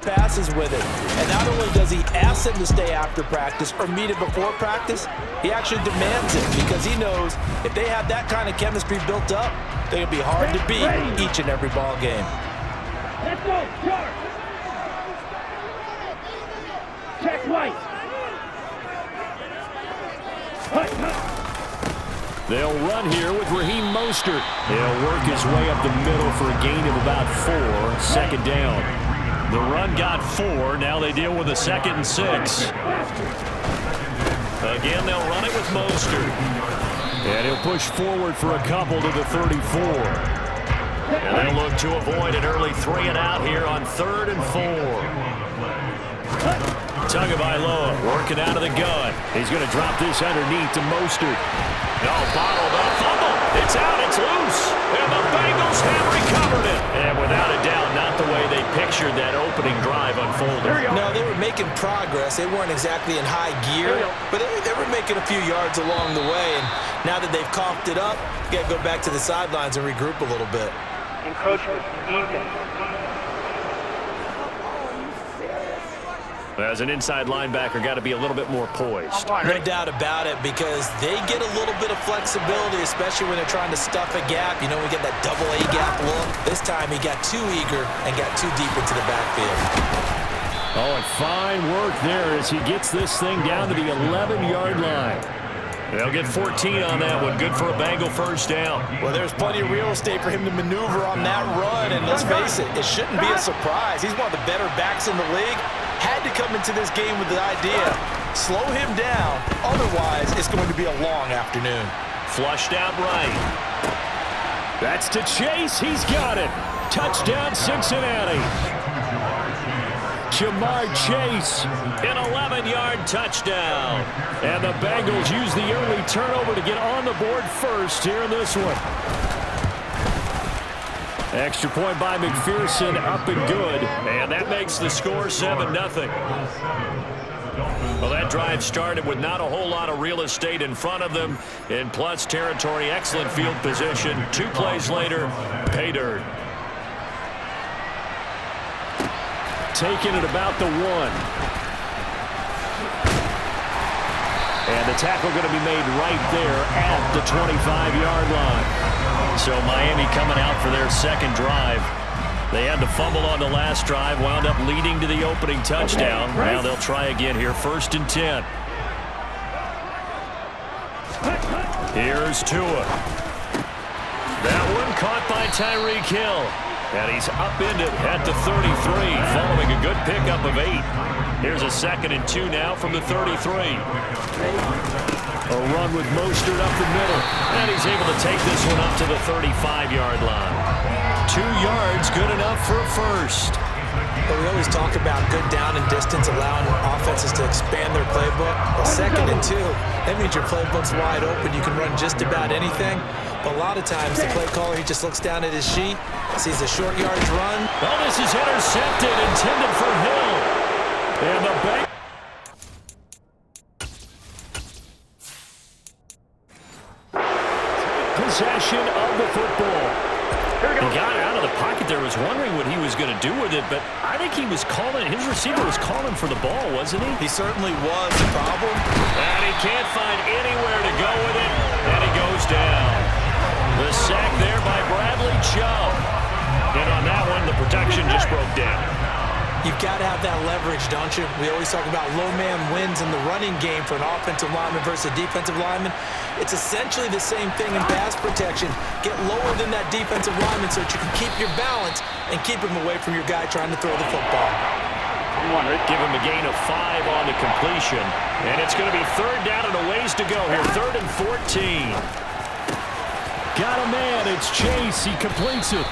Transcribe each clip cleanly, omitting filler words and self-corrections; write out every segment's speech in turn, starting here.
passes with it. And not only does he ask them to stay after practice or meet it before practice, he actually demands it because he knows if they have that kind of chemistry built up, they're going to be hard to beat each and every ball game. Let's go, charge! Check right! They'll run here with Raheem Mostert. He'll work his way up the middle for a gain of about 4, second down. The run got 4. Now they deal with a 2nd and 6. Again, they'll run it with Mostert. And he'll push forward for a couple to the 34. And they'll look to avoid an early 3 and out here on 3rd and 4. Tagovailoa working out of the gun. He's going to drop this underneath to Mostert. No, bottled up, fumble. It's out, it's loose. And the Bengals have recovered it. And without a doubt, not the way they pictured that opening drive unfolding. No, they were making progress. They weren't exactly in high gear, but they were making a few yards along the way. And now that they've coughed it up, you got to go back to the sidelines and regroup a little bit. Encroachment, defense. As an inside linebacker, got to be a little bit more poised. No doubt about it, because they get a little bit of flexibility, especially when they're trying to stuff a gap. You know, we get that double A gap look. This time he got too eager and got too deep into the backfield. Oh, and fine work there as he gets this thing down to the 11-yard line. They'll get 14 on that one. Good for a Bengal first down. Well, there's plenty of real estate for him to maneuver on that run, and let's face it, it shouldn't be a surprise. He's one of the better backs in the league. Had to come into this game with the idea, slow him down, otherwise it's going to be a long afternoon. Flushed out right. That's to Chase. He's got it. Touchdown, Cincinnati. Jamar Chase, an 11-yard touchdown. And the Bengals use the early turnover to get on the board first here in this one. Extra point by McPherson, up and good. And that makes the score 7-0. Well, that drive started with not a whole lot of real estate in front of them. In plus territory, excellent field position. 2 plays later, pay dirt. Taking it about the 1. And the tackle going to be made right there at the 25-yard line. So Miami coming out for their second drive. They had to fumble on the last drive, wound up leading to the opening touchdown. Now they'll try again here, 1st and 10. Here's Tua. That one caught by Tyreek Hill. And he's upended at the 33, following a good pickup of 8. Here's a 2nd and 2 now from the 33. A run with Mostert up the middle. And he's able to take this one up to the 35-yard line. 2 yards, good enough for a first. But we always talk about good down and distance, allowing offenses to expand their playbook. Well, 2nd and 2, that means your playbook's wide open. You can run just about anything. But a lot of times, the play caller, he just looks down at his sheet, sees a short yardage run. Oh, this is intercepted, intended for Hill. And the bank. Possession of the football. He got out of the pocket there, was wondering what he was going to do with it, but I think he was calling, his receiver was calling for the ball, wasn't he? He certainly was. The problem? And he can't find anywhere to go with it, and he goes down. The sack there by Bradley Chubb. And on that one, the protection just broke down. You've got to have that leverage, don't you? We always talk about low man wins in the running game for an offensive lineman versus a defensive lineman. It's essentially the same thing in pass protection. Get lower than that defensive lineman so that you can keep your balance and keep him away from your guy trying to throw the football. Give him a gain of 5 on the completion. And it's going to be 3rd down and a ways to go here. 3rd and 14. Got a man. It's Chase. He completes it.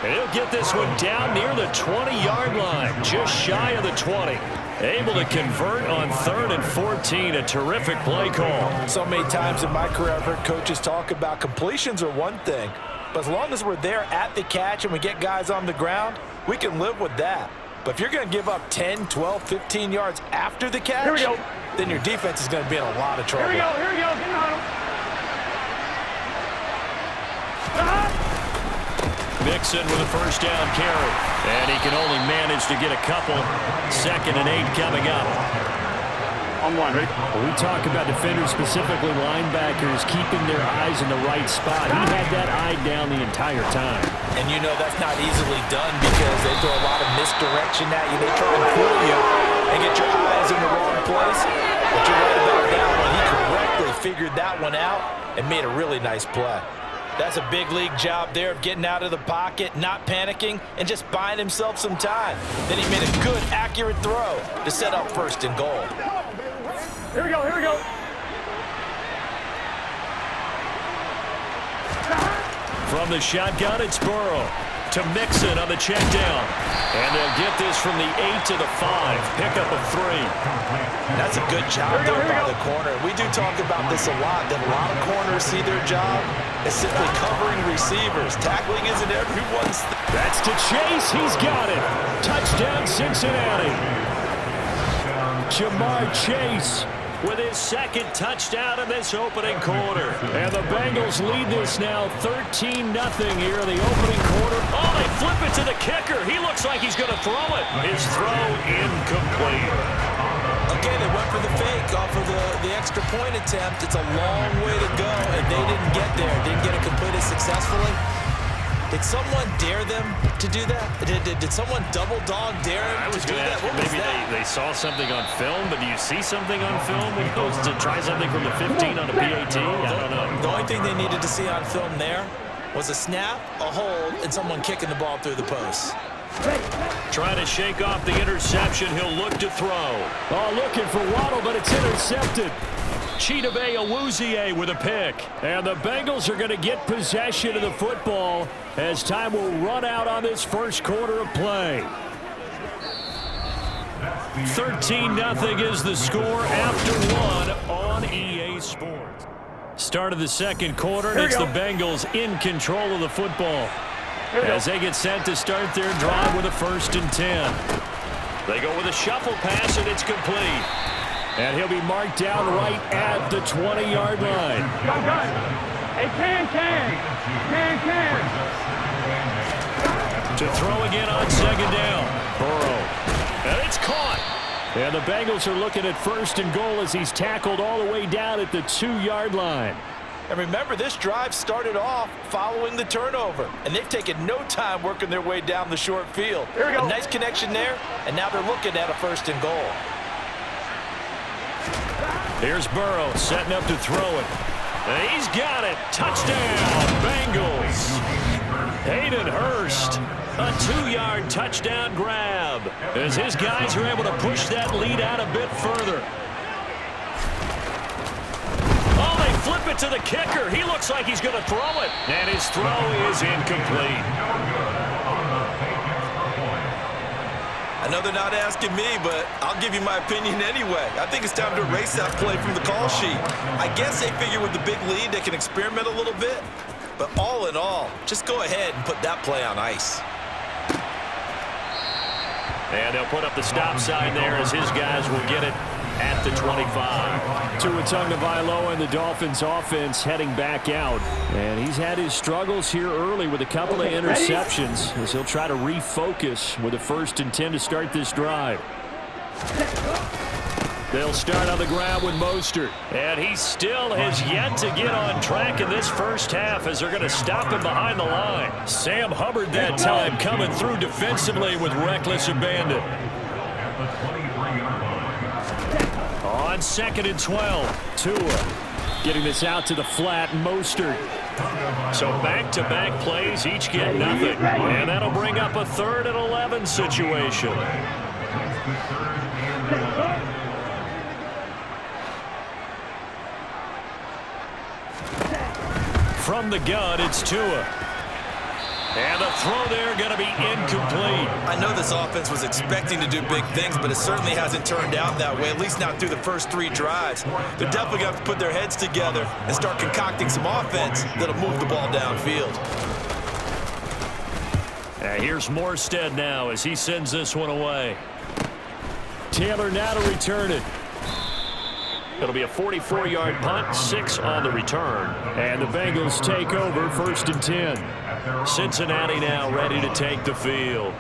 And he'll get this one down near the 20-yard line, just shy of the 20. Able to convert on 3rd and 14, a terrific play call. So many times in my career, I've heard coaches talk about completions are one thing, but as long as we're there at the catch and we get guys on the ground, we can live with that. But if you're going to give up 10, 12, 15 yards after the catch, then your defense is going to be in a lot of trouble. Here we go. Get on him. Mixon with a first down carry. And he can only manage to get a couple. 2nd and 8 coming up. On one, ready? When we talk about defenders, specifically linebackers, keeping their eyes in the right spot. He had that eye down the entire time. And you know that's not easily done because they throw a lot of misdirection at you. They try to fool you and get your eyes in the wrong place. But you're right about that one. He correctly figured that one out and made a really nice play. That's a big league job there of getting out of the pocket, not panicking, and just buying himself some time. Then he made a good, accurate throw to set up 1st and goal. Here we go, here we go. From the shotgun, it's Burrow to Mixon on the check down. And they'll get this from the 8 to the 5. Pickup of 3. That's a good job there by the corner. We do talk about this a lot, that a lot of corners see their job as simply covering receivers. Tackling isn't everyone's thing. That's to Chase. He's got it. Touchdown, Cincinnati. Jamar Chase with his 2nd touchdown in this opening quarter. And the Bengals lead this now 13-0 here in the opening quarter. Oh, they flip it to the kicker. He looks like he's going to throw it. His throw incomplete. Again, they went for the fake off of the extra point attempt. It's a long way to go, and they didn't get there. Didn't get it completed successfully. Did someone dare them to do that? Did someone double dog dare them to do that? What was maybe that? they saw something on film, but do you see something on film opposed to try something from the 15 on a PAT? I don't know. The only thing they needed to see on film there was a snap, a hold, and someone kicking the ball through the post. Trying to shake off the interception. He'll look to throw. Oh, looking for Waddle, but it's intercepted. Chidobe Awuzie with a pick. And the Bengals are going to get possession of the football as time will run out on this 1st quarter of play. 13-0 is the score after 1 on EA Sports. Start of the 2nd quarter, and it's the Bengals in control of the football as they get set to start their drive with a 1st and 10. They go with a shuffle pass, and it's complete. And he'll be marked down right at the 20-yard line. Hey, can. To throw again on 2nd down. Burrow. And it's caught. And the Bengals are looking at 1st and goal as he's tackled all the way down at the 2-yard line. And remember, this drive started off following the turnover, and they've taken no time working their way down the short field. Here we go. A nice connection there, and now they're looking at a 1st and goal. Here's Burrow setting up to throw it. And he's got it. Touchdown, Bengals. Hayden Hurst, a 2-yard touchdown grab as his guys are able to push that lead out a bit further. Oh, they flip it to the kicker. He looks like he's going to throw it. And his throw is incomplete. I know they're not asking me, but I'll give you my opinion anyway. I think it's time to erase that play from the call sheet. I guess they figure with the big lead they can experiment a little bit. But all in all, just go ahead and put that play on ice. And they'll put up the stop sign there as his guys will get it at the 25. Tua Tagovailoa and the Dolphins offense heading back out. And he's had his struggles here early with a couple of interceptions as he'll try to refocus with a 1st and 10 to start this drive. They'll start on the ground with Mostert. And he still has yet to get on track in this 1st half as they're going to stop him behind the line. Sam Hubbard that time coming through defensively with reckless abandon. On 2nd and 12, Tua getting this out to the flat. Mostert. So back-to-back plays, each get nothing. And that'll bring up a 3rd and 11 situation. From the gun, it's Tua. And the throw there going to be incomplete. I know this offense was expecting to do big things, but it certainly hasn't turned out that way, at least not through the first 3 drives. They're definitely going to have to put their heads together and start concocting some offense that'll move the ball downfield. Here's Morstead now as he sends this one away. Taylor now to return it. It'll be a 44-yard punt, 6 on the return. And the Bengals take over 1st and 10. Cincinnati now ready to take the field.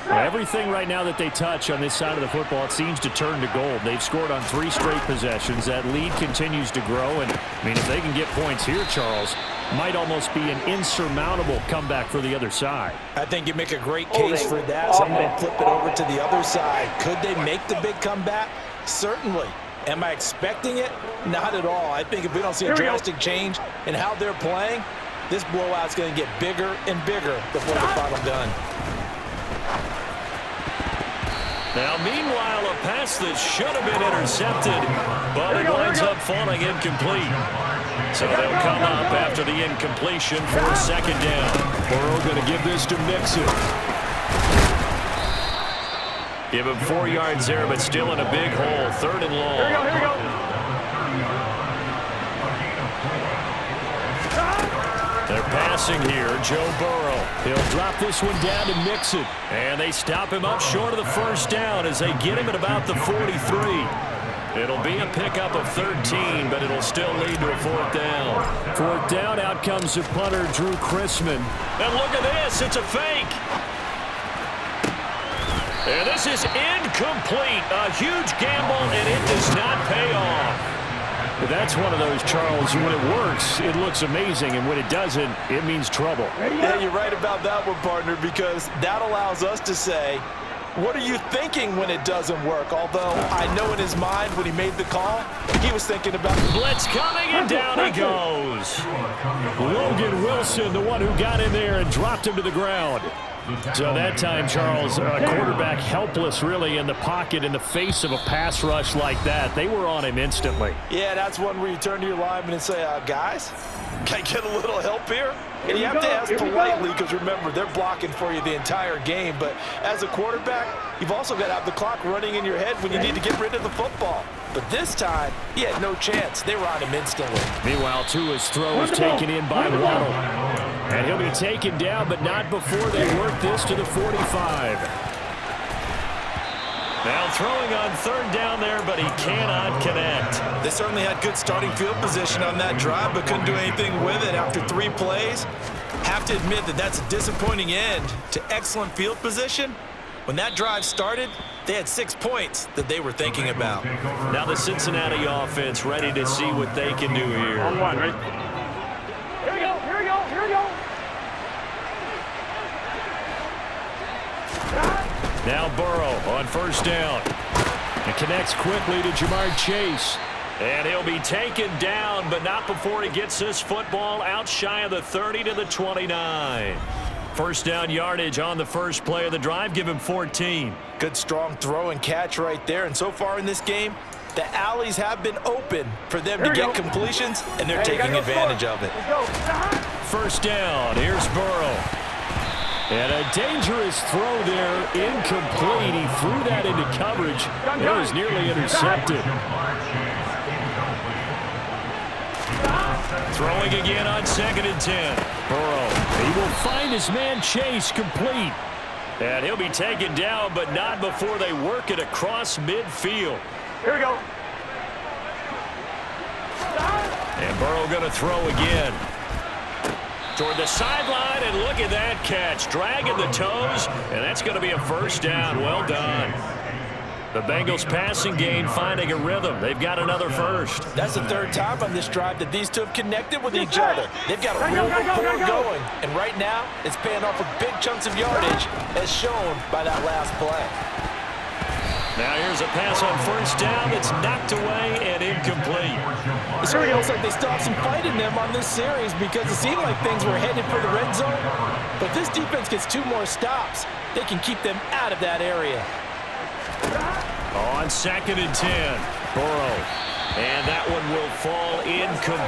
Everything right now that they touch on this side of the football, it seems to turn to gold. They've scored on 3 straight possessions. That lead continues to grow. And, I mean, if they can get points here, Charles, might almost be an insurmountable comeback for the other side. I think you make a great case for that. So I'm going to flip it over to the other side. Could they make the big comeback? Certainly. Am I expecting it? Not at all. I think if we don't see a drastic change in how they're playing, this blowout's going to get bigger and bigger before the final gun. Now, meanwhile, a pass that should have been intercepted, but it winds up falling incomplete. So they'll come up after the incompletion for a second down. Burrow going to give this to Mixon. Give him 4 yards there, but still in a big hole. 3rd and long. Here we go. They're passing here. Joe Burrow. He'll drop this one down to Mixon. And they stop him up short of the first down as they get him at about the 43. It'll be a pickup of 13, but it'll still lead to a 4th down. 4th down, out comes the punter, Drew Chrisman. And look at this. It's a fake. And this is incomplete. A huge gamble, and it does not pay off. That's one of those, Charles, when it works, it looks amazing, and when it doesn't, it means trouble. Yeah, you're right about that one, partner, because that allows us to say, what are you thinking when it doesn't work? Although I know in his mind when he made the call, he was thinking about blitz coming, and down he goes. Logan Wilson, the one who got in there and dropped him to the ground. So that time, Charles, a quarterback helpless really in the pocket in the face of a pass rush like that. They were on him instantly. Yeah, that's one where you turn to your lineman and say, guys, can I get a little help here? And you have to ask politely because, remember, they're blocking for you the entire game. But as a quarterback, you've also got to have the clock running in your head when you need to get rid of the football. But this time, he had no chance. They were on him instantly. Meanwhile, Tua's throw is taken in by Waddle. And he'll be taken down, but not before they work this to the 45. Now throwing on 3rd down there, but he cannot connect. They certainly had good starting field position on that drive, but couldn't do anything with it after 3 plays. Have to admit that that's a disappointing end to excellent field position. When that drive started, they had 6 points that they were thinking about. Now the Cincinnati offense ready to see what they can do here. On 1, ready? Here we go. Now Burrow on 1st down. It connects quickly to Jamar Chase. And he'll be taken down, but not before he gets this football out shy of the 30 to the 29. 1st down yardage on the first play of the drive. Give him 14. Good strong throw and catch right there. And so far in this game, the alleys have been open for them to get completions, and they're taking advantage of it. 1st down. Here's Burrow. And a dangerous throw there, incomplete. He threw that into coverage. It was nearly intercepted. Throwing again on 2nd and 10. Burrow, he will find his man Chase complete. And he'll be taken down, but not before they work it across midfield. Here we go. And Burrow going to throw again. Toward the sideline, and look at that catch. Dragging the toes, and that's going to be a 1st down. Well done. The Bengals passing game finding a rhythm. They've got another 1st. That's the 3rd time on this drive that these two have connected with each other. They've got a real rapport going, and right now it's paying off with big chunks of yardage as shown by that last play. Now here's a pass on 1st down that's knocked away and incomplete. It certainly looks like they still have some fight in them on this series because it seemed like things were headed for the red zone. But this defense gets 2 more stops. They can keep them out of that area. On 2nd and 10, Burrow. And that one will fall incomplete.